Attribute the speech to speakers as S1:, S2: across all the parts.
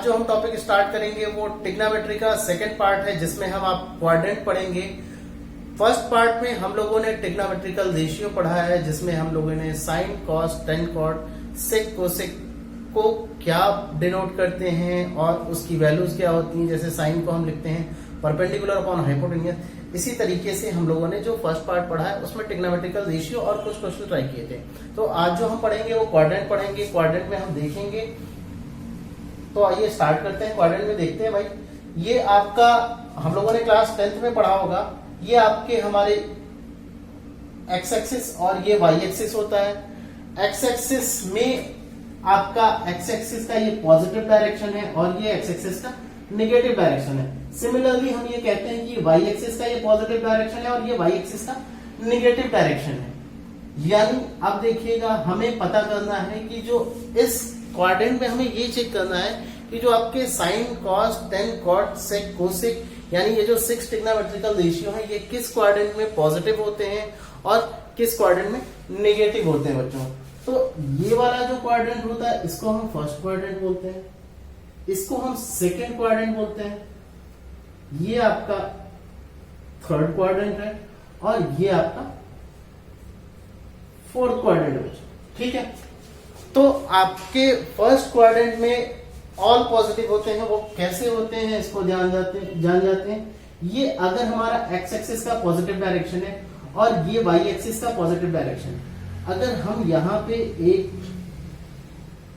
S1: जो हम topic start करेंगे वो ट्रिग्नोमेट्री का सेकंड पार्ट है, जिसमें हम आप क्वाड्रेंट पढ़ेंगे। फर्स्ट पार्ट में हम लोगों ने ट्रिग्नोमेट्रिकल रेशियो पढ़ा है, जिसमें हम लोगों ने sign, cos, tan, cot, sec, cosec को क्या डिनोट करते हैं और उसकी वैल्यूज क्या होती हैं। जैसे साइन को हम लिखते हैं परपेंडिकुलर अपॉन हाइपोटेन्यूज। इसी तरीके से हम लोगों ने जो फर्स्ट पार्ट पढ़ा है उसमें ट्रिग्नोमेट्रिकल रेशियो और कुछ क्वेश्चन ट्राई किए थे। तो आज जो हम पढ़ेंगे वो क्वाड्रेंट पढ़ेंगे। क्वाड्रेंट में हम देखेंगे, तो आइए स्टार्ट करते हैं। क्वाड्रेंट में देखते हैं भाई, ये आपका हम लोगों ने क्लास 10th में पढ़ा होगा। ये आपके हमारे एक्स एक्सिस और ये वाई एक्सिस होता है। एक्स एक्सिस में आपका एक्स एक्सिस का ये पॉजिटिव डायरेक्शन है और ये एक्स एक्सिस का नेगेटिव डायरेक्शन है। सिमिलरली हम ये कहते हैं कि वाई एक्सिस का ये पॉजिटिव डायरेक्शन है और ये वाई एक्सिस का नेगेटिव डायरेक्शन है। यानी अब देखिएगा, हमें पता करना है कि जो इस क्वाड्रेंट में हमें ये चेक करना है कि जो आपके sign, cos, tan, cot, sec, cosec यानी ये जो 6 ट्रिग्नोमेट्रिकल रेशियो है ये किस क्वाड्रेंट में पॉजिटिव होते हैं और किस क्वाड्रेंट में नेगेटिव होते हैं बच्चों। तो ये वाला जो क्वाड्रेंट होता है इसको हम फर्स्ट क्वाड्रेंट बोलते हैं, इसको हम सेकेंड क्वाड्रेंट बोलते हैं, ये आपका थर्ड क्वाड्रेंट है और ये आपका फोर्थ क्वाड्रेंट है बच्चों। ठीक है, तो आपके फर्स्ट क्वाड्रेंट में ऑल पॉजिटिव होते हैं। वो कैसे होते हैं इसको जान जाते हैं। ये अगर हमारा एक्स एक्सिस का पॉजिटिव डायरेक्शन है और ये वाई एक्सिस का पॉजिटिव डायरेक्शन है। अगर हम यहाँ पे एक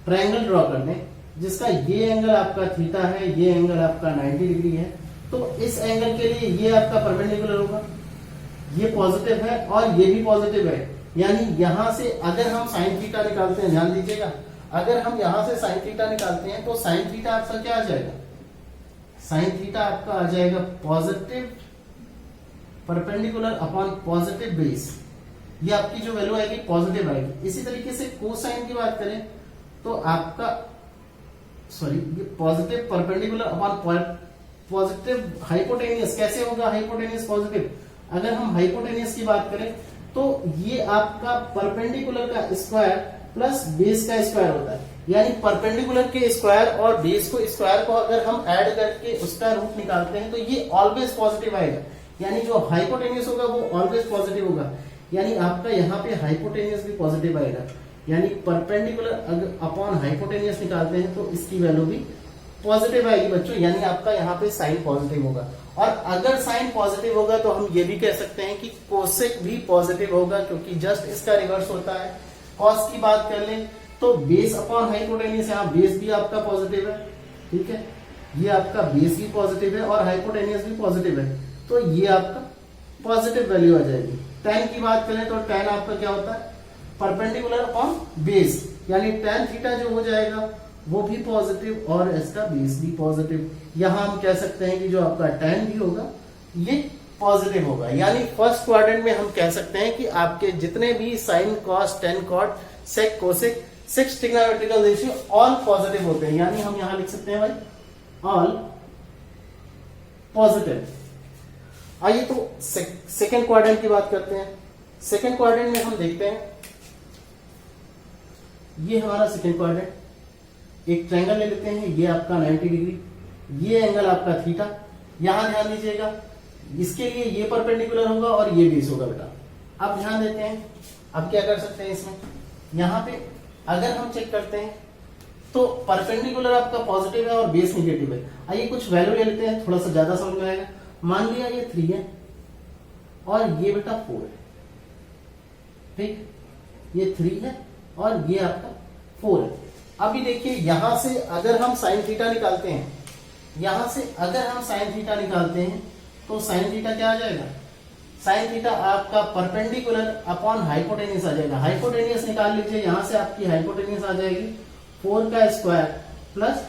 S1: ट्रायंगल ड्रॉ कर दें जिसका ये एंगल आपका थीटा है, ये एंगल आपका 90 डिग्री है, तो इस एंगल के लिए ये आपका परपेंडिकुलर होगा, ये पॉजिटिव है और ये भी पॉजिटिव है। यानी यहां से अगर हम साइन थीटा निकालते हैं, ध्यान दीजिएगा, अगर हम यहां से साइन थीटा निकालते हैं तो साइन थीटा आपका क्या आ जाएगा, साइन थीटा आपका आ जाएगा positive perpendicular upon positive base. ये आपकी जो वैल्यू आएगी पॉजिटिव आएगी। इसी तरीके से कोसाइन की बात करें तो आपका ये positive perpendicular upon positive hypotenuse कैसे होगा, हाइपोटेनियस पॉजिटिव। अगर हम हाइपोटेनियस की बात करें तो ये आपका परपेंडिकुलर का स्क्वायर प्लस बेस का स्क्वायर होता है। यानी परपेंडिकुलर के स्क्वायर और बेस को स्क्वायर को अगर हम ऐड करके उसका रूट निकालते हैं तो ये ऑलवेज पॉजिटिव आएगा। यानी जो हाइपोटेनियस होगा वो ऑलवेज पॉजिटिव होगा। यानी आपका यहाँ पे हाइपोटेनियस भी पॉजिटिव आएगा। यानी परपेंडिकुलर अगर अपॉन हाइपोटेनियस निकालते हैं तो इसकी वैल्यू भी पॉजिटिव आएगी बच्चों। यानी आपका यहाँ पे साइन पॉजिटिव होगा। और अगर साइन पॉजिटिव होगा तो हम ये भी कह सकते हैं कि कोसेक भी पॉजिटिव होगा, क्योंकि जस्ट इसका रिवर्स होता है। कॉस की बात कर लें तो बेस अपॉन हाइपोटेनियस, यहाँ बेस भी आपका पॉजिटिव है। ठीक है, ये आपका बेस भी पॉजिटिव है और हाइपोटेनियस भी पॉजिटिव है, तो ये आपका पॉजिटिव वैल्यू आ जाएगी। टेन की बात करें तो टेन आपका क्या होता है, परपेंडिकुलर अपॉन बेस, यानी टेन थीटा जो हो जाएगा वो भी पॉजिटिव और इसका बेस भी पॉजिटिव। यहां हम कह सकते हैं कि जो आपका टेन भी होगा ये पॉजिटिव होगा। यानी फर्स्ट क्वाड्रेंट में हम कह सकते हैं कि आपके जितने भी sine, cos, tan, cot, sec, cosec 6 trigonometrical ratio all positive होते हैं। यानी हम यहां लिख सकते हैं भाई ऑल पॉजिटिव। आइए तो सेकेंड क्वाड्रेंट की बात करते हैं। सेकेंड क्वाड्रेंट में हम देखते हैं, ये हमारा सेकेंड क्वाड्रेंट, एक ट्रायंगल ले लेते हैं, ये आपका 90 डिग्री, ये एंगल आपका थीटा। यहां ध्यान दीजिएगा, इसके लिए ये परपेंडिकुलर होगा और ये बेस होगा बेटा। अब ध्यान देते हैं, अब क्या कर सकते हैं इसमें, यहां पे अगर हम चेक करते हैं तो परपेंडिकुलर आपका पॉजिटिव है और बेस नेगेटिव है। आइए कुछ वैल्यू ले लेते हैं, थोड़ा सा ज्यादा समझ में आएगा। मान लिया ये 3 है और ये बेटा 4 है। ठीक, ये 3 है और ये आपका 4 है। अभी देखिए, यहां से अगर हम साइन थीटा निकालते हैं, यहां से अगर हम साइन थीटा निकालते हैं तो साइन थीटा क्या आ जाएगा, साइन थीटा आपका परपेंडिकुलर अपॉन हाइपोटेनियस आ जाएगा। हाइपोटेनियस निकाल लीजिए, यहां से आपकी हाइपोटेनियस आ जाएगी 4 का स्क्वायर प्लस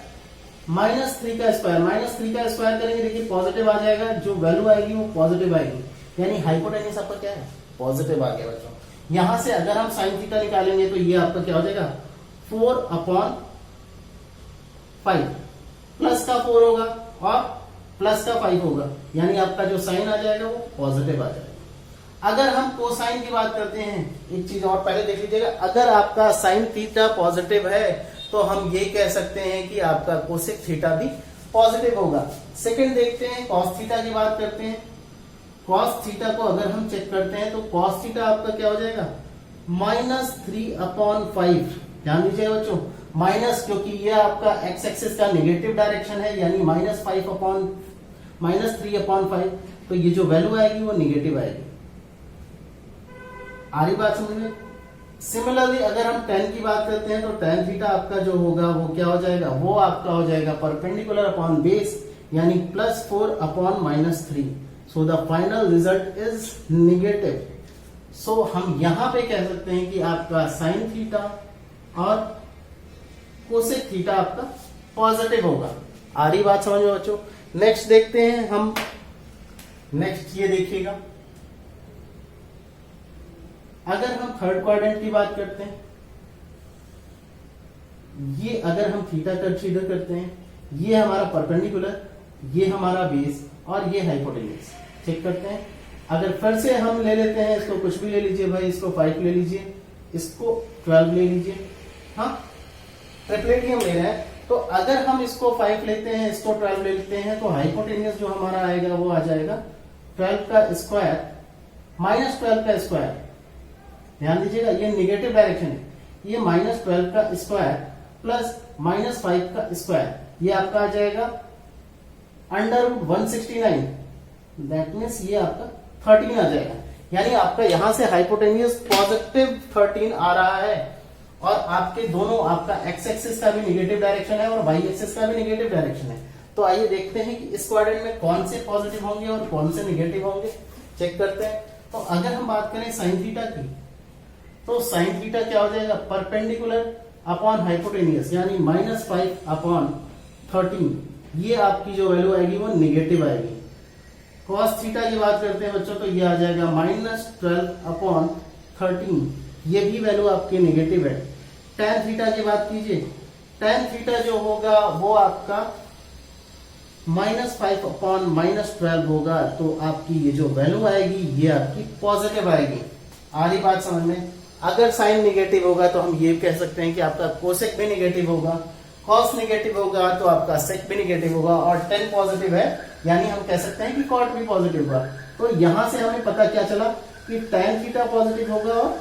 S1: -3 का स्क्वायर। -3 का स्क्वायर करेंगे, देखिए पॉजिटिव आ जाएगा, जो वैल्यू आएगी वो पॉजिटिव आएगी। यानी हाइपोटेनियस आपका क्या है, पॉजिटिव आ गया बच्चों। यहां से अगर हम साइन थीटा निकालेंगे तो ये आपका क्या हो जाएगा 4/5 प्लस का 4 होगा और प्लस का 5 होगा। यानी आपका जो साइन आ जाएगा वो पॉजिटिव आ जाएगा। अगर हम कोसाइन की बात करते हैं, एक चीज और पहले देख लीजिएगा, अगर आपका साइन थीटा पॉजिटिव है तो हम ये कह सकते हैं कि आपका कोसेक थीटा भी पॉजिटिव होगा। सेकंड देखते हैं, कॉस थीटा की बात करते हैं। कॉस थीटा को अगर हम चेक करते हैं तो कॉस थीटा आपका क्या हो जाएगा, -3/5। ध्यान दीजिएगा बच्चों, माइनस, क्योंकि ये आपका एक्स एक्सिस का नेगेटिव डायरेक्शन है, यानी -3/5, तो ये जो वैल्यू आएगी वो नेगेटिव आएगी। आ रही बात समझ में? सिमिलरली अगर हम tan की बात करते हैं तो tan थीटा आपका जो होगा वो क्या हो जाएगा, वो आपका हो जाएगा परपेंडिकुलर अपॉन बेस, यानी +4/-3। So the final result is negative. So हम यहां पे कह सकते हैं कि आपका साइन थीटा और कोसेक थीटा आपका पॉजिटिव होगा। आ रही बात समझ में बच्चों? नेक्स्ट देखते हैं हम, नेक्स्ट ये देखिएगा, अगर हम थर्ड क्वाड्रेंट की बात करते हैं, ये अगर हम थीटा कंसीडर करते हैं, ये हमारा परपेंडिकुलर, ये हमारा बेस और ये हाइपोटेन्यूज। चेक करते हैं, अगर फिर से हम ले लेते हैं, इसको कुछ भी ले लीजिए भाई, इसको 5 ले लीजिए, इसको 12 ले लीजिए, हाँ ट्रिपलेट ही हम ले रहे हैं। तो अगर हम इसको 5 लेते हैं, इसको 12 ले लेते हैं, तो हाइपोटेन्यूज जो हमारा आएगा वो आ जाएगा 12 का स्क्वायर -12 का स्क्वायर। ध्यान दीजिएगा, ये नेगेटिव डायरेक्शन है, ये -12 का स्क्वायर प्लस -5 का स्क्वायर, ये आपका आ जाएगा √169। दैट मीन्स ये आपका 13 आ जाएगा। यानी आपका यहां से हाइपोटेन्यूज पॉजिटिव 13 आ रहा है, और आपके दोनों, आपका एक्स एक्सिस का भी नेगेटिव डायरेक्शन है और वाई एक्सिस का भी नेगेटिव डायरेक्शन है। तो आइए देखते हैं कि इस क्वाड्रेंट में कौन से पॉजिटिव होंगे और कौन से नेगेटिव होंगे। चेक करते हैं। तो अगर हम बात करें साइन थीटा की, तो साइन थीटा क्या हो जाएगा, परपेंडिकुलर अपॉन हाइपोटेन्यूज, यानी -5/13। ये आपकी जो वैल्यू आएगी वो नेगेटिव आएगी। कॉस थीटा की बात करते हैं बच्चों, तो ये आ जाएगा -12/13, ये भी वैल्यू आपकी नेगेटिव है। tan थीटा की बात कीजिए, tan थीटा जो होगा वो आपका -5/-12 होगा, तो आपकी ये जो वैल्यू आएगी ये आपकी पॉजिटिव आएगी। आ रही बात समझ में? अगर साइन नेगेटिव होगा तो हम ये कह सकते हैं कि आपका कोसेक भी नेगेटिव होगा, कॉस नेगेटिव होगा तो आपका सेक भी नेगेटिव होगा, और tan पॉजिटिव है यानी हम कह सकते हैं कि कॉट भी पॉजिटिव होगा। तो यहां से हमें पता क्या चला कि tan थीटा पॉजिटिव होगा और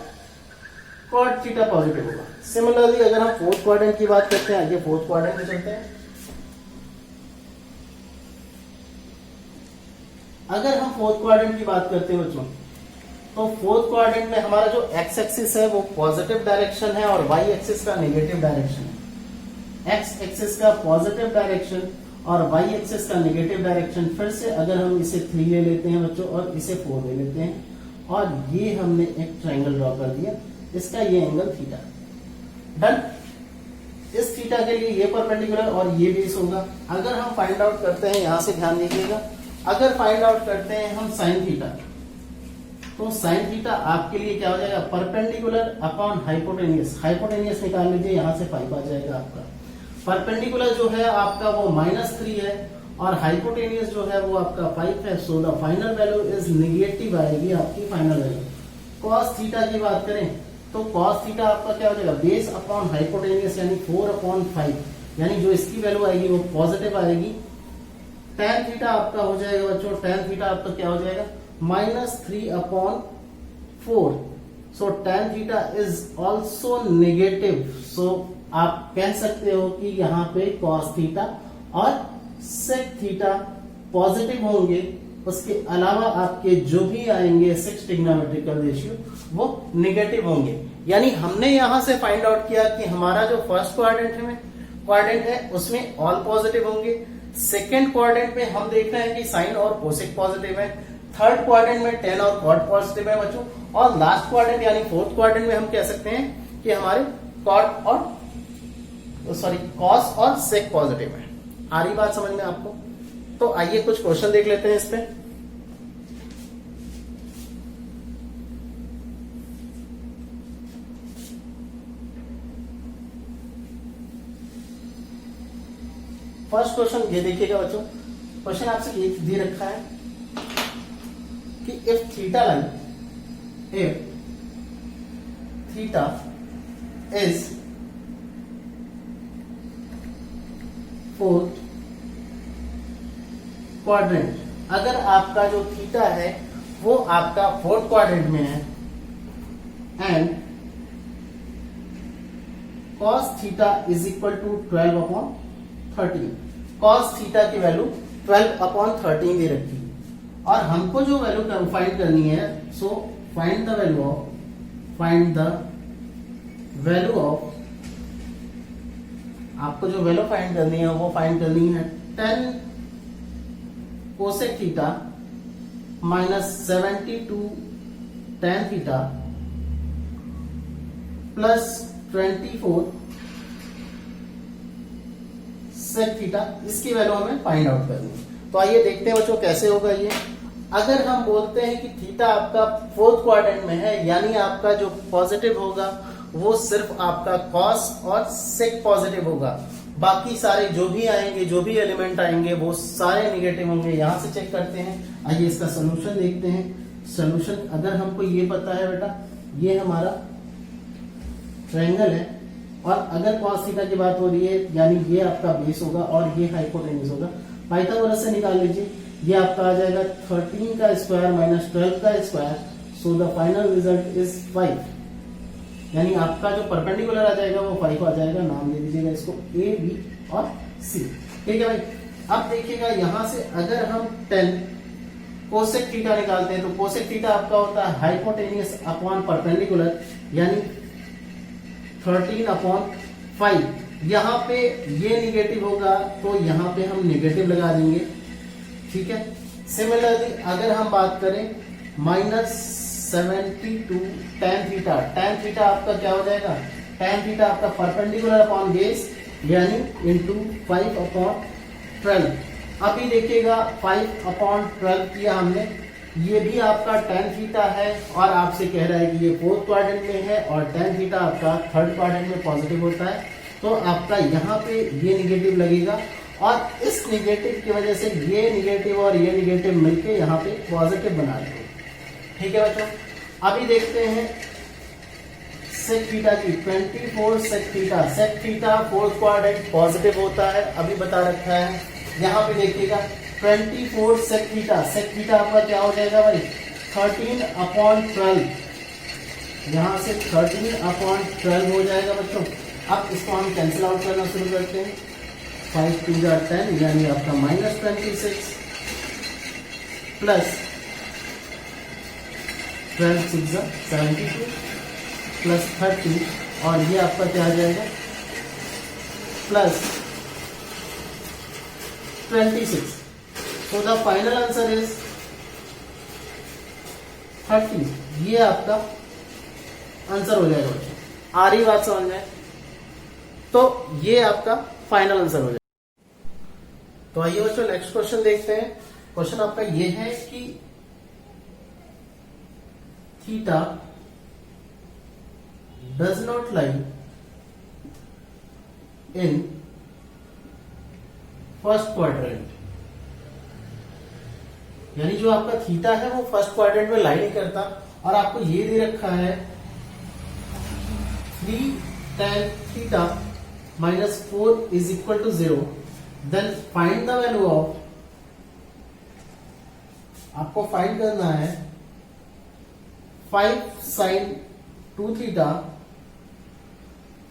S1: कॉट थीटा पॉजिटिव होगा। सिमिलरली अगर हम फोर्थ क्वाड्रेंट की बात करते हैं, आगे फोर्थ क्वाड्रेंट में चलते हैं। अगर हम फोर्थ क्वाड्रेंट की बात करते हैं बच्चों, तो फोर्थ क्वाड्रेंट में हमारा जो एक्स एक्सिस है वो पॉजिटिव डायरेक्शन है और वाई एक्सिस का नेगेटिव डायरेक्शन है। एक्स एक्सिस का पॉजिटिव डायरेक्शन और वाई एक्सिस का नेगेटिव डायरेक्शन। फिर से अगर हम इसे 3 ले लेते हैं बच्चों और इसे 4 ले लेते हैं, और ये हमने एक ट्रायंगल ड्रॉ कर दिया, इसका ये एंगल थीटा। डन। इस थीटा के लिए ये परपेंडिकुलर और ये बेस होगा। अगर हम फाइंड आउट करते हैं, यहां से ध्यान दीजिएगा, अगर फाइंड आउट करते हैं हम साइन थीटा, तो साइन थीटा आपके लिए क्या हो जाएगा, परपेंडिकुलर अपॉन हाइपोटेन्यूज। हाइपोटेन्यूज निकाल लीजिए, यहां से 5 आ जाएगा आपका। परपेंडिकुलर जो है आपका वो -3 है और हाइपोटेन्यूज जो है वो आपका 5 है। सो the final value is negative आएगी आपकी फाइनल वैल्यू। कॉस थीटा की बात करें तो कॉस थीटा आपका क्या हो जाएगा, बेस अपॉन हाइपोटेन्यूज यानी 4/5, यानी जो इसकी वैल्यू आएगी वो पॉजिटिव आएगी। tan थीटा आपका हो जाएगा बच्चों, tan थीटा आपका क्या हो जाएगा, -3/4। So tan theta is also negative. So आप कह सकते हो कि यहाँ पे cos थीटा और sec थीटा पॉजिटिव होंगे, उसके अलावा आपके जो भी आएंगे 6 ट्रिग्नोमेट्रिकल रेशियो वो नेगेटिव होंगे। यानी हमने यहां से फाइंड आउट किया कि हमारा जो फर्स्ट क्वाड्रेंट है उसमें ऑल पॉजिटिव होंगे। सेकेंड क्वाड्रेंट में हम देख रहे हैं कि साइन और कोसेक पॉजिटिव है। थर्ड क्वाड्रेंट में tan और कॉट पॉजिटिव है बच्चों, और लास्ट क्वाड्रेंट यानी फोर्थ क्वाड्रेंट में हम कह सकते हैं कि हमारे कॉस और सेक पॉजिटिव है। आ रही बात समझ में आपको? तो आइए कुछ क्वेश्चन देख लेते हैं इस पे। फर्स्ट क्वेश्चन ये देखिएगा बच्चों, क्वेश्चन आपसे ये दे रखा है कि if theta is fourth quadrant. अगर आपका जो थीटा है वो आपका फोर्थ क्वाड्रेंट में है and cos theta is equal to 12/13। cos theta की वैल्यू 12/13 दे रखी है और हमको जो वैल्यू फाइंड करनी है, so find the value of आपको जो वैल्यू फाइंड करनी है वो फाइंड करनी है 10 cosec theta minus 72 tan theta plus 24 sec theta. इसकी वैल्यू हमें फाइंड आउट करनी है। तो आइए देखते हैं बच्चों कैसे होगा ये। अगर हम बोलते हैं कि थीटा आपका फोर्थ क्वाड्रेंट में है, यानी आपका जो पॉजिटिव होगा वो सिर्फ आपका कॉस और सेक पॉजिटिव होगा, बाकी सारे जो भी आएंगे, जो भी एलिमेंट आएंगे वो सारे निगेटिव होंगे। यहां से चेक करते हैं। आइए इसका सोल्यूशन देखते हैं। सोल्यूशन अगर हमको ये पता है बेटा, ये हमारा ट्रायंगल है और अगर cos थीटा की बात हो रही है यानी ये आपका बेस होगा और ये हाइपोटेन्यूज होगा। पाइथागोरस से निकाल लीजिए, ये आपका आ जाएगा 13 का स्क्वायर माइनस 12 का square, so the final result is 5। यानी आपका जो परपेंडिकुलर आ जाएगा वो 5 आ जाएगा। नाम दे दीजिएगा इसको ए, बी और सी। ठीक है भाई। अब देखिएगा यहां से अगर हम 10 कोसेक थीटा निकालते हैं तो कोसेक थीटा आपका होता है हाइपोटेनियस अपॉन परपेंडिकुलर, यानी 13/5। यहाँ पे ये निगेटिव होगा तो यहाँ पे हम निगेटिव लगा देंगे। ठीक है। सिमिलरली अगर हम बात करें -72 tan थीटा, tan थीटा आपका क्या हो जाएगा, tan थीटा आपका परपेंडिकुलर अपॉन बेस यानी इंटू 5/12। अभी देखिएगा 5/12 किया हमने, ये भी आपका tan थीटा है और आपसे कह रहा है कि ये फोर्थ क्वाड्रेंट में है और tan थीटा आपका थर्ड क्वाड्रेंट में पॉजिटिव होता है, तो आपका यहाँ पे ये निगेटिव लगेगा और इस निगेटिव की वजह से ये निगेटिव और ये निगेटिव मिलके यहाँ पे पॉजिटिव बना देंगे। ठीक है बच्चों। अभी देखते हैं सेक थीटा की 24 sec theta. Sec theta fourth quadrant positive होता है, अभी बता रखा है। यहाँ पे देखिएगा 24 सेक थीटा। सेक थीटा आपका क्या हो जाएगा भाई, 13/12। यहाँ से 13/12 हो जाएगा बच्चों। अब इसको हम कैंसिल आउट करना शुरू करते हैं। 5 2 10 यानी आपका -26 प्लस 12 6 72 प्लस 30 और ये आपका क्या आ जाएगा plus 26। So the final answer is 30। ये आपका आंसर हो जाएगा बच्चों। आ रही बात समझ में? तो ये आपका फाइनल आंसर हो जाएगा। तो आइए बच्चों नेक्स्ट क्वेश्चन देखते हैं। क्वेश्चन आपका ये है कि theta does not lie in first quadrant, यानी जो आपका थीटा है वो फर्स्ट क्वाड्रेंट में लाई नहीं करता और आपको ये दे रखा है 3 tan theta -4 is equal to 0, then find the value of, आपको फाइंड करना है 5 sin 2 theta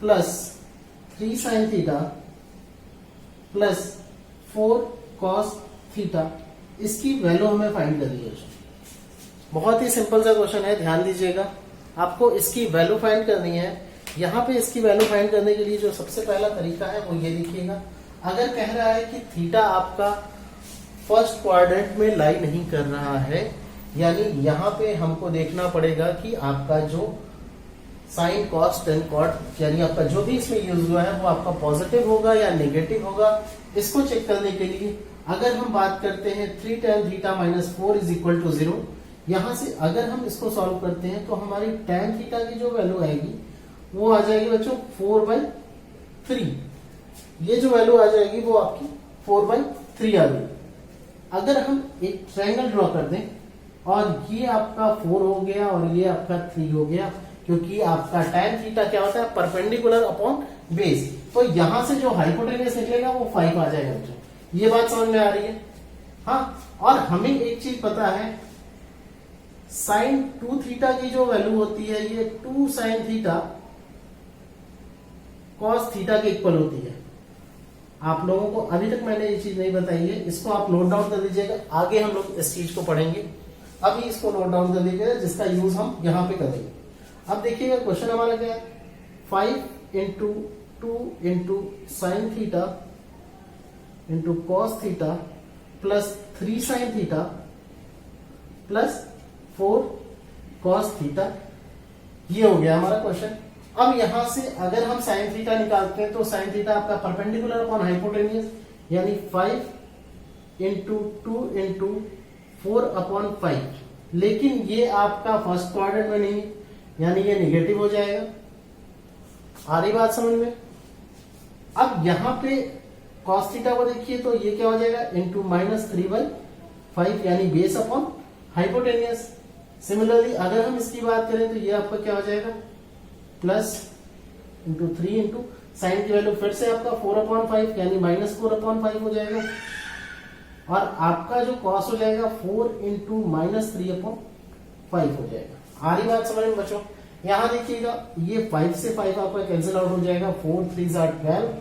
S1: plus 3 sin theta plus 4 cos theta. इसकी वैल्यू हमें फाइंड करनी है। बहुत ही सिंपल सा क्वेश्चन है, ध्यान दीजिएगा। आपको इसकी वैल्यू फाइंड करनी है। यहाँ पे इसकी वैल्यू फाइंड करने के लिए जो सबसे पहला तरीका है वो ये देखिएगा। अगर कह रहा है कि थीटा आपका फर्स्ट क्वाड्रेंट में लाई नहीं कर रहा है, यानी यहाँ पे हमको देखना पड़ेगा कि आपका जो साइन कॉस टेन कॉट, यानी आपका जो भी इसमें यूज हुआ है वो आपका पॉजिटिव होगा या नेगेटिव होगा। इसको चेक करने के लिए अगर हम बात करते हैं 3 tan theta -4 is equal to 0, यहां से अगर हम इसको सॉल्व करते हैं तो हमारी tan थीटा की जो वैल्यू आएगी वो आ जाएगी बच्चों 4/3। ये जो वैल्यू आ जाएगी वो आपकी 4/3 आ गई। अगर हम एक ट्रायंगल ड्रॉ कर दें और ये आपका 4 हो गया और ये आपका 3 हो गया, क्योंकि आपका tan थीटा क्या होता है, परपेंडिकुलर अपॉन बेस। तो यहां से जो हाइपोटेनियस निकलेगा वो 5 आ जाएगा बच्चों। ये बात समझ में आ रही है? हाँ, और हमें एक चीज पता है, साइन 2 थीटा की जो वैल्यू होती है ये 2 साइन थीटा कॉस थीटा के इक्वल होती है। आप लोगों को अभी तक मैंने ये चीज नहीं बताई है, इसको आप नोट डाउन कर दीजिएगा, आगे हम लोग इस चीज को पढ़ेंगे। अभी इसको नोट डाउन कर दीजिएगा जिसका यूज हम यहां पे करेंगे। अब देखिएगा क्वेश्चन हमारा क्या है, 5 into 2 into sine theta into cos theta plus 3 sine theta plus 4 cos theta. ये हो गया हमारा क्वेश्चन। अब यहां से अगर हम साइन थीटा निकालते हैं तो साइन थीटा आपका परपेंडिकुलर अपॉन हाइपोटेनियस, यानी 5 इंटू 2 इंटू 4 अपॉन 5। लेकिन ये आपका फर्स्ट क्वाड्रेंट में नहीं, यानी ये निगेटिव हो जाएगा। आ रही बात समझ में? अब यहां पे कॉस थीटा को देखिए तो ये क्या हो जाएगा, इंटू -3/5, यानी बेस अपॉन हाइपोटेनियस। सिमिलरली अगर हम इसकी बात करें तो ये आपका क्या हो जाएगा, प्लस इंटू 3 इंटू साइन की वैल्यू फिर से आपका 4/5, यानी -4/5 हो जाएगा। और आपका जो कॉस हो जाएगा 4 इंटू -3/5 हो जाएगा। आ रही बात समझ में बच्चों? यहां देखिएगा ये 5 से 5 आपका कैंसिल आउट हो जाएगा, 4 3 12,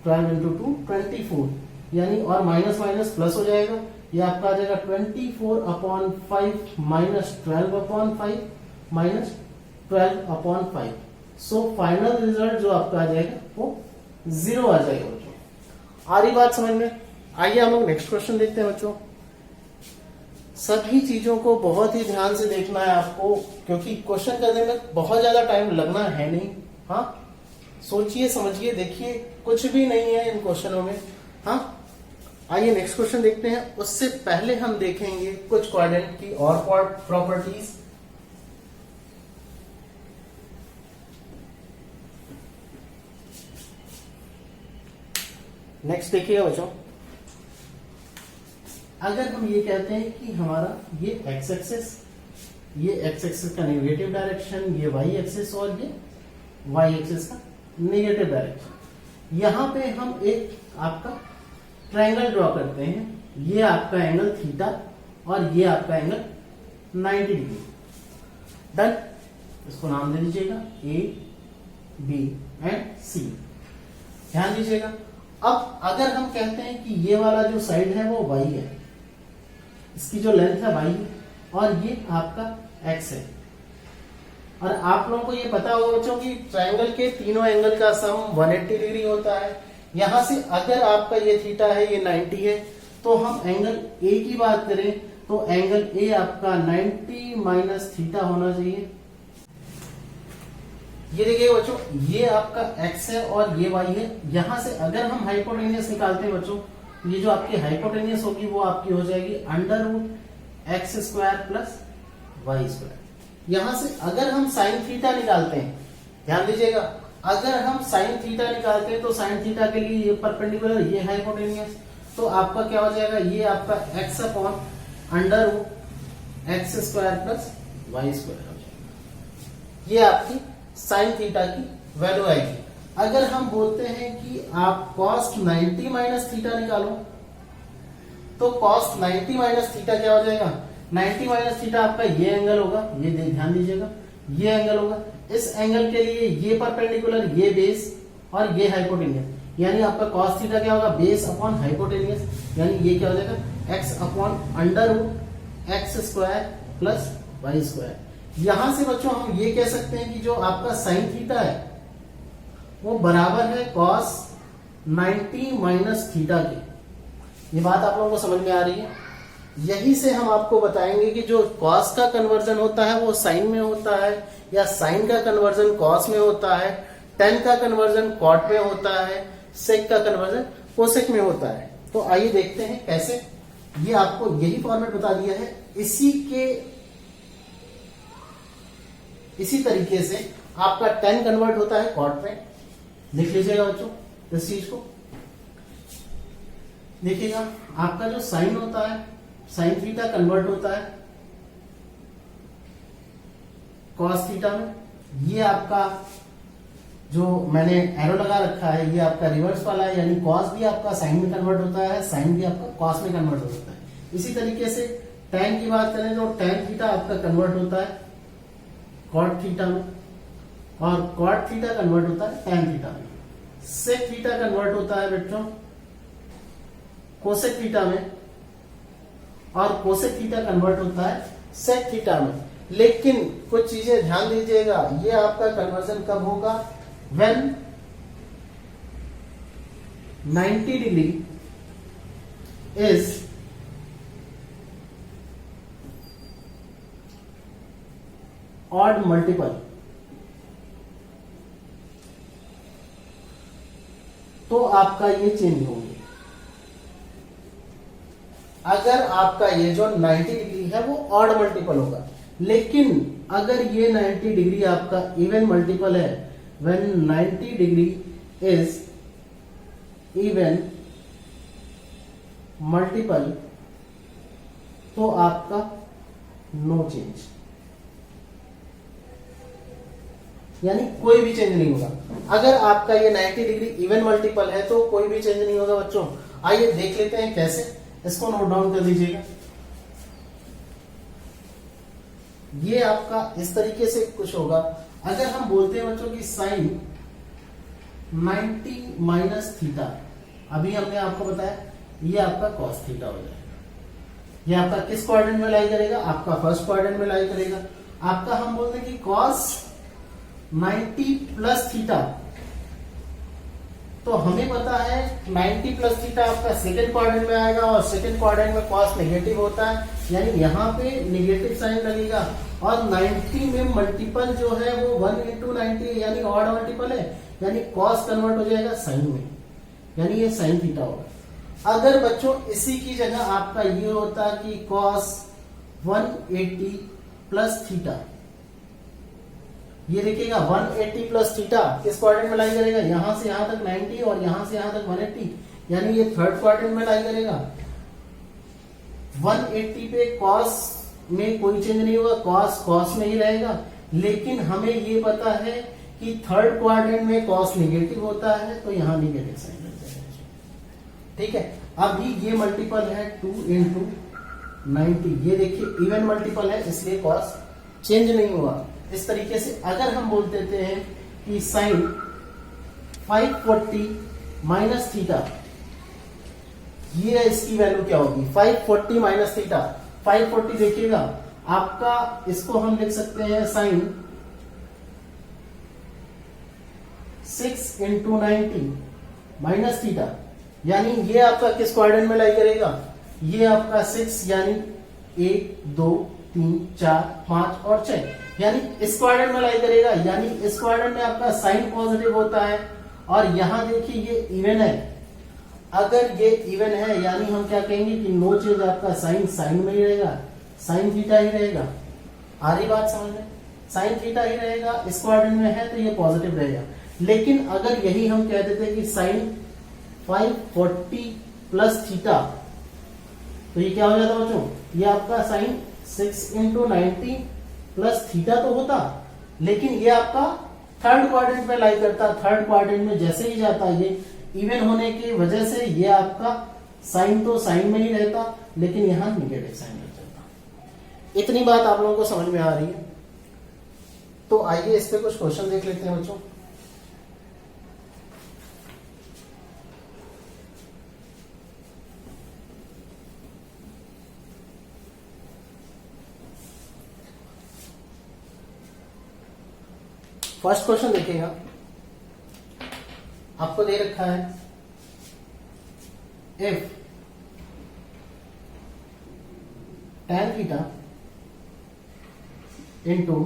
S1: 12 इंटू 2 24, यानी और माइनस माइनस प्लस हो जाएगा। ये आपका आ जाएगा 24/5 -12/5 -12/5। सो फाइनल रिजल्ट जो आपका आ जाएगा वो 0 आ जाएगा बच्चों। आ रही बात समझ में? आइए हम लोग नेक्स्ट क्वेश्चन देखते हैं बच्चों। सभी चीजों को बहुत ही ध्यान से देखना है आपको, क्योंकि क्वेश्चन करने में बहुत ज्यादा टाइम लगना है नहीं। हाँ, सोचिए समझिए देखिए, कुछ भी नहीं है इन क्वेश्चनों में। हाँ, आइए नेक्स्ट क्वेश्चन देखते हैं। उससे पहले हम देखेंगे कुछ क्वाड्रेंट की और प्रॉपर्टीज। नेक्स्ट देखिएगा बच्चों, अगर हम ये कहते हैं कि हमारा ये एक्स एक्सिस का नेगेटिव डायरेक्शन, ये वाई एक्सिस और ये वाई एक्सिस का नेगेटिव डायरेक्शन, यहां पे हम एक आपका ट्रायंगल ड्रॉ करते हैं। ये आपका एंगल थीटा और ये आपका एंगल 90 डिग्री। डन, इसको नाम दे दीजिएगा ए बी एंड सी। ध्यान दीजिएगा, अब अगर हम कहते हैं कि ये वाला जो साइड है वो y है, इसकी जो लेंथ है y है, और ये आपका x है। और आप लोगों को ये पता होगा बच्चों कि ट्रायंगल के तीनों एंगल का सम 180 डिग्री होता है। यहां से अगर आपका ये थीटा है, ये 90 है, तो हम एंगल A की बात करें तो एंगल A आपका 90 माइनस थीटा होना चाहिए। ये देखिए बच्चों, ये आपका x है और ये y है। यहां से अगर हम हाइपोटेनियस निकालते हैं बच्चों, ये जो आपकी हाइपोटेनियस होगी वो आपकी हो जाएगी √x² प्लस y²। यहां से अगर हम साइन थीटा निकालते हैं, ध्यान दीजिएगा, अगर हम साइन थीटा निकालते हैं तो साइन थीटा के लिए ये परपेंडिकुलर, ये हाइपोटेनियस, तो आपका क्या हो जाएगा, ये आपका x upon √x² plus y² हो जाएगा। ये आपकी साइन थीटा की वैल्यू आएगी। अगर हम बोलते हैं कि आप cos 90 माइनस थीटा निकालो, तो cos 90 माइनस थीटा क्या हो जाएगा, 90 माइनस थीटा आपका ये एंगल होगा, ये ध्यान दीजिएगा, ये एंगल होगा। इस एंगल के लिए ये परपेंडिकुलर, ये बेस और ये हाइपोटेनियस, यानी आपका cos थीटा क्या होगा, बेस अपॉन हाइपोटेनियस, यानी ये क्या हो जाएगा x upon √x² plus y²। यहां से बच्चों हम ये कह सकते हैं कि जो आपका साइन थीटा है वो बराबर है cos 90 माइनस थीटा के। ये बात आप लोगों को समझ में आ रही है? यही से हम आपको बताएंगे कि जो cos का कन्वर्जन होता है वो साइन में होता है, या साइन का कन्वर्जन cos में होता है, tan का कन्वर्जन cot में होता है, sec का कन्वर्जन cosec में होता है। तो आइए देखते हैं कैसे। ये आपको यही फॉर्मेट बता दिया है। इसी तरीके से आपका tan कन्वर्ट होता है cot में। लिख लीजिएगा बच्चों इस चीज को। देखिएगा, आपका जो साइन होता है, साइन थीटा कन्वर्ट होता है cos थीटा में, ये आपका जो मैंने एरो लगा रखा है ये आपका रिवर्स वाला है, यानी कॉस भी आपका साइन में कन्वर्ट होता है, साइन भी आपका कॉस में कन्वर्ट होता है। इसी तरीके से tan की बात करें तो tan थीटा आपका कन्वर्ट होता है cot थीटा में, और cot थीटा कन्वर्ट होता है tan थीटा में। sec थीटा कन्वर्ट होता है बच्चों cosec थीटा में, और cosec थीटा कन्वर्ट होता है sec थीटा में। लेकिन कुछ चीजें ध्यान दीजिएगा, ये आपका कन्वर्जन कब होगा, when 90 degree is odd multiple, तो आपका ये चेंज होंगे। अगर आपका ये जो 90 डिग्री है वो ऑड मल्टीपल होगा, लेकिन अगर ये 90 डिग्री आपका इवन मल्टीपल है, when 90 degree is even multiple, तो आपका नो चेंज, यानी कोई भी चेंज नहीं होगा। अगर आपका ये 90 डिग्री इवन मल्टीपल है तो कोई भी चेंज नहीं होगा बच्चों। आइए देख लेते हैं कैसे, इसको नोट डाउन कर लीजिएगा। ये आपका इस तरीके से कुछ होगा। अगर हम बोलते हैं बच्चों की साइन 90 माइनस थीटा, अभी हमने आपको बताया ये आपका कॉस थीटा हो जाएगा। ये आपका किस क्वाड्रेंट में लाई करेगा, आपका फर्स्ट क्वाड्रेंट में लाई करेगा। आपका हम बोलते हैं कि कॉस 90 प्लस थीटा, तो हमें पता है 90 प्लस थीटा आपका सेकंड क्वाड्रेंट में आएगा, और सेकंड क्वाड्रेंट में कॉस नेगेटिव होता है, यानी यहाँ पे नेगेटिव साइन लगेगा। और 90 में मल्टीपल जो है वो 1 इंटू 90 यानी ऑड मल्टीपल है, यानी कॉस कन्वर्ट हो जाएगा साइन में, यानी ये साइन थीटा होगा। अगर बच्चों इसी की जगह आपका ये होता कि कॉस 180 प्लस थीटा, ये देखिएगा 180 प्लस थीटा किस क्वाड्रेंट में लाई करेगा, यहां से यहां तक 90 और यहां से यहां तक 180, यानी ये थर्ड क्वाड्रेंट में लाई करेगा। 180 पे कॉस में कोई चेंज नहीं होगा, कॉस कॉस में ही रहेगा। लेकिन हमें ये पता है कि थर्ड क्वाड्रेंट में कॉस नेगेटिव होता है, तो यहां नेगेटिव साइन लग जाएगा। ठीक है, अभी ये मल्टीपल है 2 इंटू 90, ये देखिए इवन मल्टीपल है इसलिए कॉस चेंज नहीं हुआ। इस तरीके से अगर हम बोल देते हैं कि साइन 540 माइनस थीटा, ये इसकी वैल्यू क्या होगी 540 माइनस थीटा। 540 देखिएगा आपका, इसको हम लिख सकते हैं साइन 6 इंटू 90 माइनस थीटा, यानी ये आपका किस क्वाड्रेंट में लाई करेगा, ये आपका 6 यानी 1 2 3 4 5 और 6, यानी इस क्वाड्रेंट में लाई करेगा। यानी इस क्वाड्रेंट में आपका साइन पॉजिटिव होता है, और यहां देखिए ये इवन है। अगर ये इवन है यानी हम क्या कहेंगे कि नो चेंज, आपका साइन साइन में ही रहेगा, साइन थीटा ही रहेगा। आ रही बात समझ में, साइन थीटा ही रहेगा। इस क्वाड्रेंट में है तो ये पॉजिटिव रहेगा। लेकिन अगर यही हम कह देते कि साइन 540 प्लस थीटा, तो ये क्या हो जाता बच्चों, ये आपका साइन 6 इंटू 90 प्लस थीटा तो होता, लेकिन ये आपका थर्ड क्वाड्रेंट में लाई करता। थर्ड क्वाड्रेंट में जैसे ही जाता, ये इवन होने की वजह से ये आपका साइन तो साइन में ही रहता, लेकिन यहां निगेटिव साइन लग जाता। इतनी बात आप लोगों को समझ में आ रही है? तो आइए इस पे कुछ क्वेश्चन देख लेते हैं बच्चों। फर्स्ट क्वेश्चन देखिएगा, आपको दे रखा है if tan theta into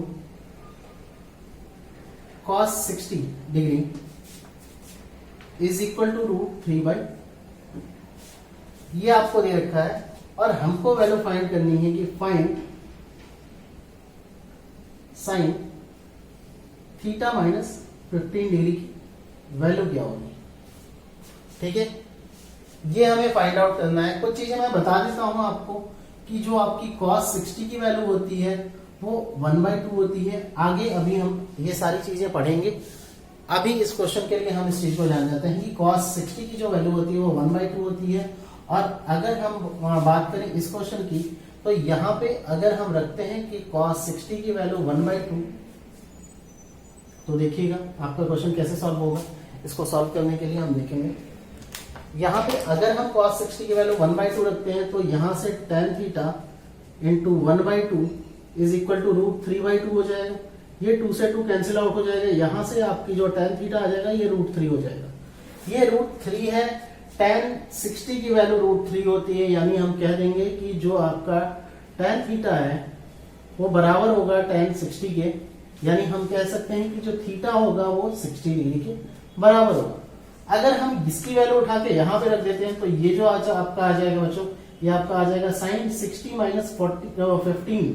S1: cos 60 degree is equal to √3/, ये आपको दे रखा है, और हमको वैल्यू फाइंड करनी है कि find sine theta minus 15 degree की वैल्यू क्या होगी। ठीक है, ये हमें फाइंड आउट करना है। कुछ चीजें मैं बता देता हूं आपको कि जो आपकी cos 60 की वैल्यू होती है वो 1/2 होती है। आगे अभी हम ये सारी चीजें पढ़ेंगे। अभी इस क्वेश्चन के लिए हम इस चीज को जान जाते हैं कि cos 60 की जो वैल्यू होती है वो 1/2 होती है। और अगर हम बात करें इस क्वेश्चन की, तो यहाँ पे अगर हम रखते हैं कि cos 60 की वैल्यू 1/2, तो देखिएगा आपका क्वेश्चन कैसे सॉल्व होगा। इसको सॉल्व करने के लिए हम देखेंगे, यहाँ पे अगर हम cos 60 की वैल्यू 1/2 रखते हैं, तो यहाँ से tan theta into 1/2 is equal to √3/2 हो जाएगा। ये 2 से 2 कैंसिल आउट हो जाएगा। यहां से आपकी जो tan थीटा आ जाएगा ये √3 हो जाएगा। ये √3 है। tan 60 की वैल्यू √3 होती है, यानी हम कह देंगे कि जो आपका tan थीटा है वो बराबर होगा tan 60 के, यानी हम कह सकते हैं कि जो थीटा होगा वो 60 डिग्री के बराबर होगा। अगर हम इसकी वैल्यू उठा के यहाँ पे रख देते हैं, तो ये जो आपका आ जाएगा बच्चों, ये आपका आ जाएगा sin 60 माइनस 15,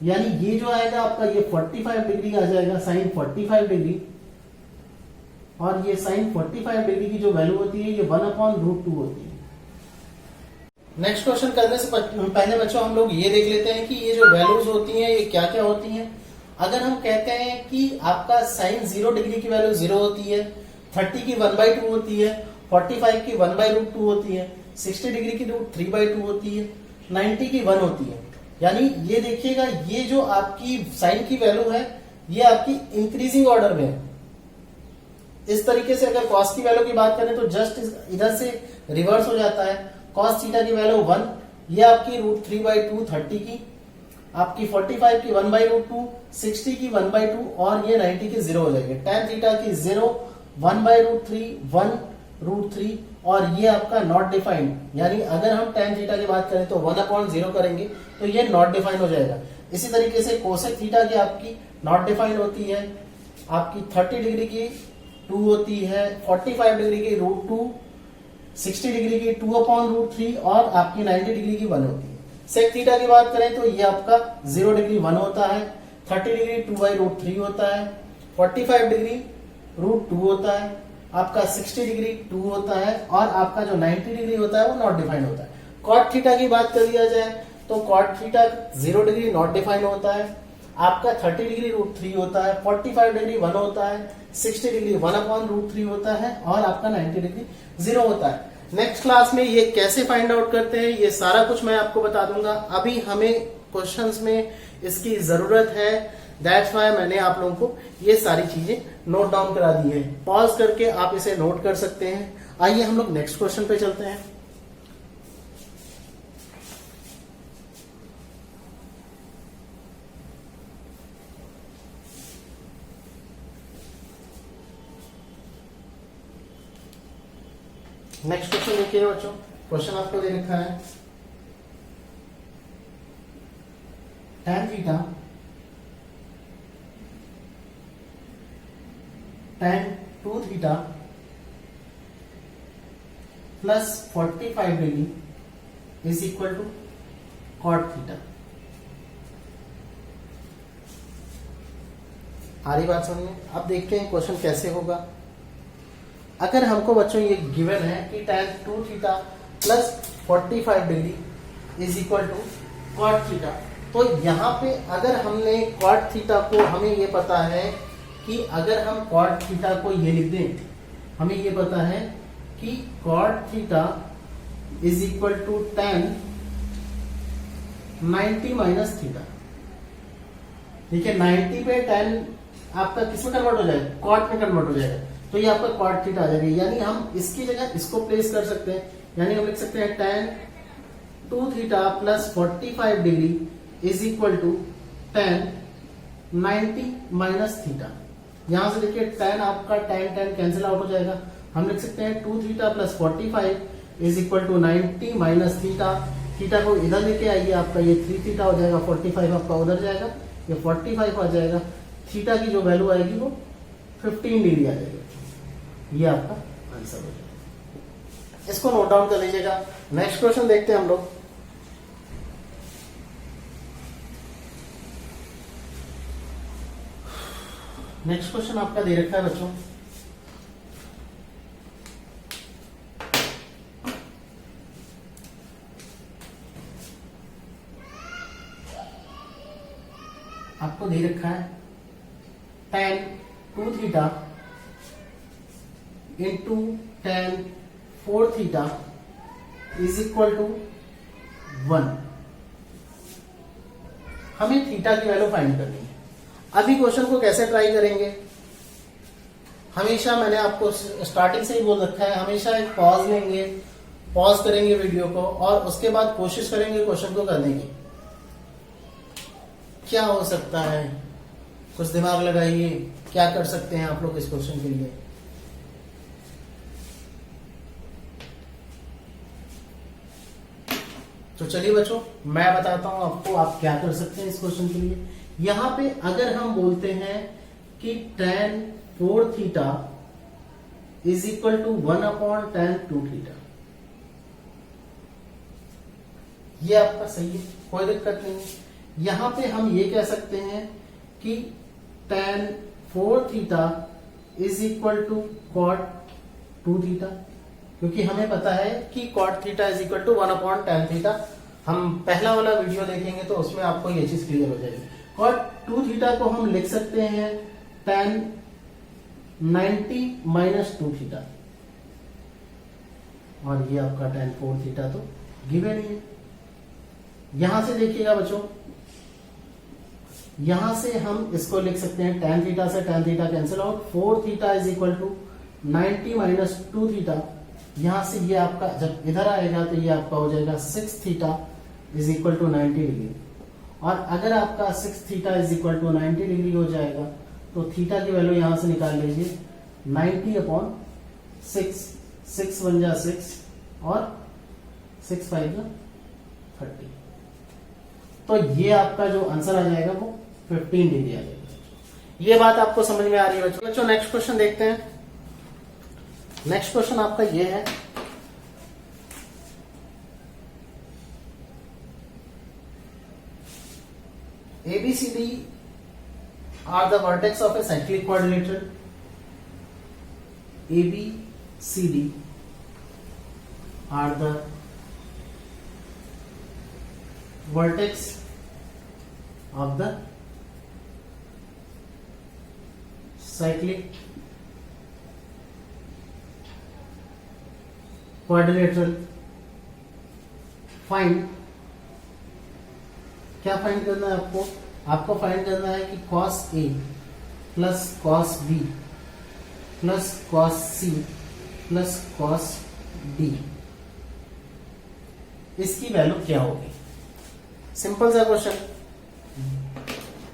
S1: यानी ये जो आएगा आपका ये 45 डिग्री आ जाएगा, sin 45 डिग्री। और ये sin 45 डिग्री की जो वैल्यू होती है ये 1/√2 होती है। नेक्स्ट क्वेश्चन करने से पहले बच्चों हम लोग ये देख लेते हैं कि ये जो वैल्यूज होती हैं ये क्या क्या होती हैं। अगर हम कहते हैं कि आपका sin 0 डिग्री की वैल्यू 0 होती है, 30 की 1/2 होती है, 45 की 1/√2 होती है, 60 डिग्री की √3/2 होती है, 90 की 1 होती है। यानी ये देखिएगा, ये जो आपकी साइन की वैल्यू है ये आपकी इंक्रीजिंग ऑर्डर में है। इस तरीके से अगर कॉस की वैल्यू की बात करें तो जस्ट इधर से रिवर्स हो जाता है। कॉस थीटा की वैल्यू 1, ये आपकी √3/2 30 की, आपकी 45 की 1/√2, 60 की 1/2 और ये 90 की 0 हो जाएगी। tan थीटा की 0, 1/√3, 1√3 और ये आपका नॉट डिफाइंड, यानी अगर हम tan थीटा की बात करें तो 1/0 करेंगे तो ये नॉट डिफाइंड हो जाएगा। इसी तरीके से कोसेक थीटा की आपकी नॉट डिफाइंड होती है, आपकी 30 डिग्री की 2 होती है, 45 डिग्री की √2, 60 डिग्री की 2/√3 और आपकी 90 डिग्री की 1 होती है। सेक थीटा की बात करें तो ये आपका 0 डिग्री 1 होता है, 30 डिग्री 2/√3 होता है, 45 डिग्री √2 होता है, आपका 60 डिग्री 2 होता है और आपका जो 90 डिग्री होता है वो नॉट डिफाइंड होता है। कॉट थीटा की बात कर लिया जाए तो cot theta 0 degree not defined होता है, आपका 30 डिग्री √3 होता है, 45 डिग्री 1 होता है, 60 डिग्री 1/√3 होता है और आपका 90 डिग्री 0 होता है। नेक्स्ट क्लास में ये कैसे फाइंड आउट करते हैं ये सारा कुछ मैं आपको बता दूंगा। अभी हमें क्वेश्चंस में इसकी जरूरत है, दैट्स वाई मैंने आप लोगों को ये सारी चीजें नोट डाउन करा दी है। पॉज करके आप इसे नोट कर सकते हैं। आइए हम लोग नेक्स्ट क्वेश्चन पे चलते हैं। नेक्स्ट क्वेश्चन देखिए बच्चों, क्वेश्चन आपको दे रखा है tan theta tan 2 theta plus 45 degree is equal to cot theta. आ रही बात समझ में? अब देखते हैं क्वेश्चन कैसे होगा। अगर हमको बच्चों ये गिवन है कि tan 2 theta plus 45 degree is equal to cot theta, तो यहाँ पे अगर हमने कॉट थीटा को, हमें ये पता है कि अगर हम कॉट थीटा को ये लिख दें, हमें ये पता है कि cot theta is equal to tan 90 minus theta. देखिए 90 पे tan आपका किसमें कन्वर्ट हो जाएगा? कॉट में कन्वर्ट हो जाएगा, तो ये आपका कॉट थीटा आ जाएगा। यानी हम इसकी जगह इसको प्लेस कर सकते हैं, यानी हम लिख सकते हैं tan 2 theta plus 45 degree is equal to tan 90 minus theta. यहां से देखिए tan आपका tan कैंसिल आउट हो जाएगा, हम लिख सकते हैं 2 theta plus 45 is equal to 90 minus theta. Theta को इधर लेके आइए, आपका ये 3 थीटा हो जाएगा, 45 आपका उधर जाएगा, ये 45 आ जाएगा। थीटा की जो वैल्यू आएगी वो 15 डिग्री आ जाएगी। ये आपका आंसर हो जाएगा। इसको नोट डाउन कर लीजिएगा। नेक्स्ट क्वेश्चन देखते हैं हम लोग। नेक्स्ट क्वेश्चन आपका दे रखा है बच्चों, आपको दे रखा है tan 2 theta into tan 4 theta is equal to 1। हमें थीटा की वैल्यू फाइंड करनी है। अभी क्वेश्चन को कैसे ट्राई करेंगे, हमेशा मैंने आपको स्टार्टिंग से ही बोल रखा है, हमेशा एक पॉज लेंगे, पॉज करेंगे वीडियो को और उसके बाद कोशिश करेंगे क्वेश्चन को करने की। क्या हो सकता है, कुछ दिमाग लगाइए, क्या कर सकते हैं आप लोग इस क्वेश्चन के लिए। तो चलिए बच्चों, मैं बताता हूं आपको आप क्या कर सकते हैं इस क्वेश्चन के लिए। यहां पे अगर हम बोलते हैं कि tan 4 theta is equal to 1/tan 2 theta, ये आपका सही है, कोई दिक्कत नहीं है। यहां पे हम ये कह सकते हैं कि tan 4 theta is equal to cot 2 theta, क्योंकि हमें पता है कि cot theta is equal to 1/tan theta. हम पहला वाला वीडियो देखेंगे तो उसमें आपको ये चीज क्लियर हो जाएगी। cot 2 थीटा को हम लिख सकते हैं tan 90 माइनस 2 थीटा, और ये आपका tan 4 थीटा तो गिवन ही है। यहां से देखिएगा बच्चों, यहां से हम इसको लिख सकते हैं tan थीटा से tan theta cancel out, 4 theta is equal to 90 minus 2 theta. यहां से ये आपका जब इधर आएगा तो ये आपका हो जाएगा 6 theta is equal to 90 degree. और अगर आपका 6 theta is equal to 90 degree हो जाएगा तो थीटा की वैल्यू यहां से निकाल लीजिए 90/6, 6 बन जा 6 और 6 5 जा 30। तो ये आपका जो आंसर आ जाएगा वो 15 डिग्री आ जाएगा। ये बात आपको समझ में आ रही है बच्चों। नेक्स्ट क्वेश्चन देखते हैं। नेक्स्ट क्वेश्चन आपका ये है, ABCD are the vertex of a cyclic quadrilateral. ABCD are the vertex of the cyclic quadrilateral. Find, क्या फाइंड करना है आपको? आपको फाइंड करना है कि cos A plus cos B plus cos C plus cos D, इसकी वैल्यू क्या होगी। सिंपल सा क्वेश्चन।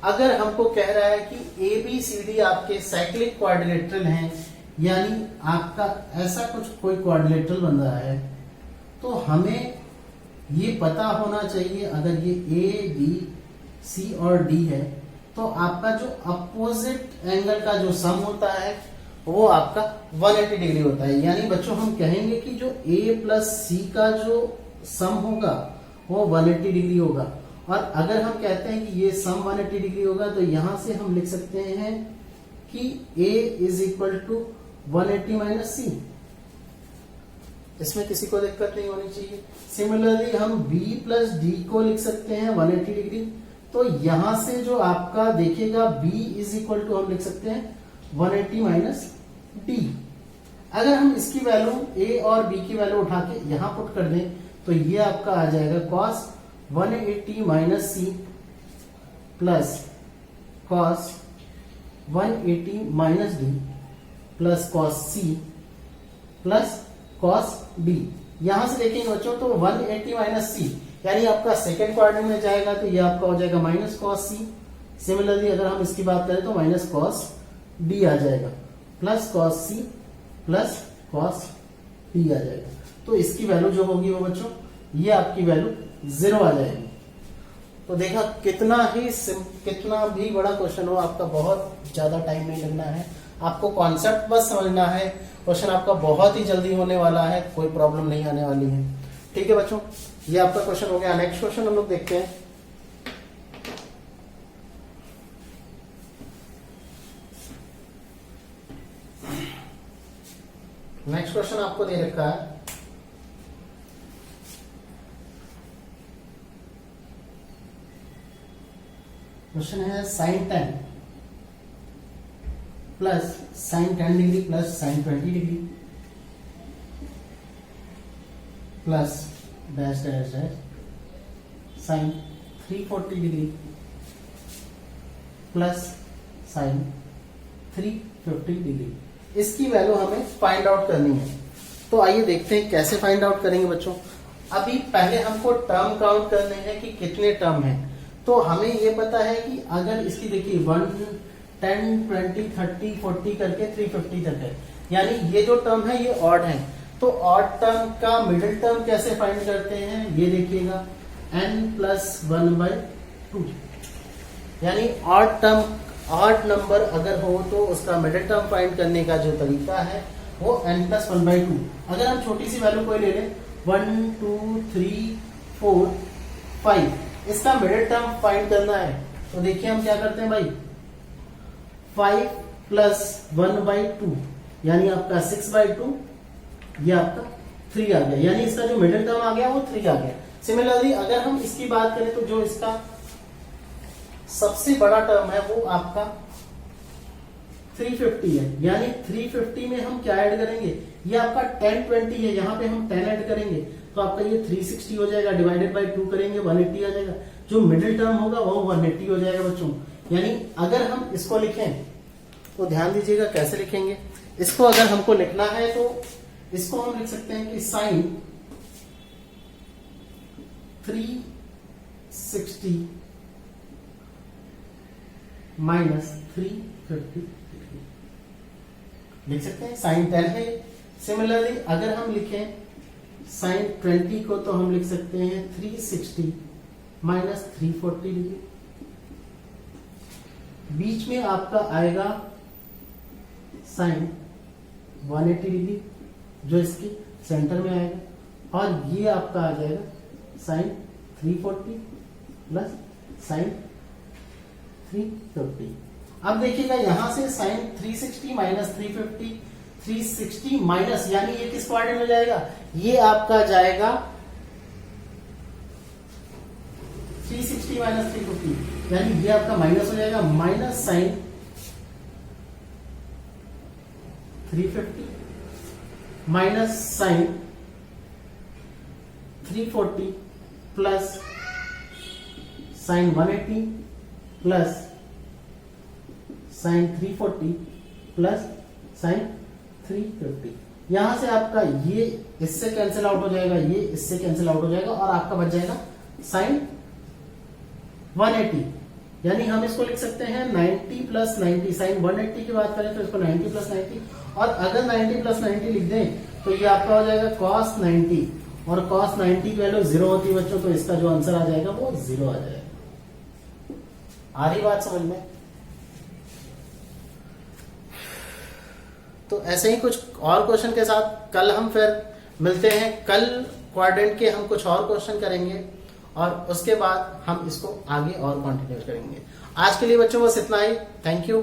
S1: अगर हमको कह रहा है कि ABCD आपके साइक्लिक क्वाड्रिलेटरल हैं, यानी आपका ऐसा कुछ कोई क्वाड्रिलेटरल बन रहा है, तो हमें ये पता होना चाहिए, अगर ये A, B, C और D है तो आपका जो अपोजिट एंगल का जो सम होता है वो आपका 180 डिग्री होता है। यानी बच्चों हम कहेंगे कि जो A प्लस C का जो सम होगा वो 180 डिग्री होगा। और अगर हम कहते हैं कि ये सम 180 डिग्री होगा तो यहां से हम लिख सकते हैं कि A is equal to 180 minus C। इसमें किसी को दिक्कत नहीं होनी चाहिए। सिमिलरली हम B प्लस D को लिख सकते हैं 180 डिग्री। तो यहां से जो आपका देखिएगा B इज इक्वल टू हम लिख सकते हैं 180 माइनस D। अगर हम इसकी वैल्यू A और B की वैल्यू उठा के यहां पुट कर दें तो ये आपका आ जाएगा cos 180 minus C plus cos 180 minus D plus cos C plus cos D। यहां से देखेंगे बच्चों तो 180 माइनस C यानी आपका सेकेंड क्वाड्रेंट में जाएगा तो ये आपका हो जाएगा माइनस cos C। सिमिलरली अगर हम इसकी बात करें तो माइनस cos D आ जाएगा plus cos C plus cos D आ जाएगा। तो इसकी वैल्यू जो होगी वो बच्चों ये आपकी वैल्यू 0 आ जाएगी। तो देखा कितना भी बड़ा क्वेश्चन हो, आपका बहुत ज्यादा टाइम नहीं लगना है, आपको कॉन्सेप्ट बस समझना है। क्वेश्चन आपका बहुत ही जल्दी होने वाला है, कोई प्रॉब्लम नहीं आने वाली है। ठीक है बच्चों, ये आपका क्वेश्चन हो गया। नेक्स्ट क्वेश्चन हम लोग देखते हैं। नेक्स्ट क्वेश्चन आपको दे रखा है क्वेश्चन है sine 10 plus sine 10 degree plus sine 20 degree plus dash dash dash sine 340 degree plus sine 350 degree. इसकी वैल्यू हमें फाइंड आउट करनी है। तो आइए देखते हैं कैसे फाइंड आउट करेंगे बच्चों। अभी पहले हमको टर्म काउंट करने हैं कि कितने टर्म हैं। तो हमें ये पता है कि अगर इसकी देखिए 1 10 20 30 40 करके 350 तक है, यानी ये जो टर्म है ये ऑड है। तो ऑड टर्म का मिडिल टर्म कैसे फाइंड करते हैं, ये देखिएगा n+1/2, यानी ऑड टर्म ऑड नंबर अगर हो तो उसका मिडिल टर्म फाइंड करने का जो तरीका है वो n+1/2। अगर हम छोटी सी वैल्यू कोई ले लें 1 2 3 4 5, इसका मिडिल टर्म फाइंड करना है। तो देखिए हम क्या करते हैं भाई, 5 + 1/2 यानी आपका 6/2, ये आपका 3 आ गया, यानी इसका जो मिडिल टर्म आ गया वो 3 आ गया। सिमिलरली अगर हम इसकी बात करें तो जो इसका सबसे बड़ा टर्म है वो आपका 350 है, यानी 350 में हम क्या ऐड करेंगे, ये आपका 10 20 है, यहां पे हम 10 ऐड करेंगे तो आपका ये 360 हो जाएगा, डिवाइडेड बाय 2 करेंगे 180 आ जाएगा। जो मिडिल टर्म होगा वो 180 हो जाएगा बच्चों। यानी अगर हम इसको लिखें तो ध्यान दीजिएगा कैसे लिखेंगे। इसको अगर हमको लिखना है तो इसको हम लिख सकते हैं कि साइन 360 माइनस 350 लिख सकते हैं, साइन 10 है। सिमिलरली अगर हम लिखें साइन 20 को तो हम लिख सकते हैं 360 माइनस 340 डिग्री। बीच में आपका आएगा साइन 180 डिग्री जो इसके सेंटर में आएगा, और ये आपका आ जाएगा साइन 340 प्लस साइन 350। अब देखिएगा यहां से साइन 360 माइनस 350, 360 माइनस यानी ये किस क्वाड्रेंट में जाएगा, ये आपका जाएगा 360 माइनस 350, यानी ये आपका माइनस हो जाएगा, minus sine 350 minus sine 340 plus sine 180 plus sine 340 plus sine 350। यहां से आपका ये इससे कैंसिल आउट हो जाएगा, ये इससे कैंसिल आउट हो जाएगा, और आपका बच जाएगा साइन 180। यानी हम इसको लिख सकते हैं 90 + 90। साइन 180 की बात करें तो इसको 90 + 90, और अगर 90 + 90 लिख दें तो ये आपका हो जाएगा cos 90, और cos 90 की वैल्यू 0 होती है बच्चों, तो इसका जो आंसर आ जाएगा वो 0 आ जाएगा। आ रही बात समझ में। तो ऐसे ही कुछ और क्वेश्चन के साथ कल हम फिर मिलते हैं। कल क्वाड्रेंट के हम कुछ और क्वेश्चन करेंगे और उसके बाद हम इसको आगे और कंटिन्यू करेंगे। आज के लिए बच्चों बस इतना ही। Thank you.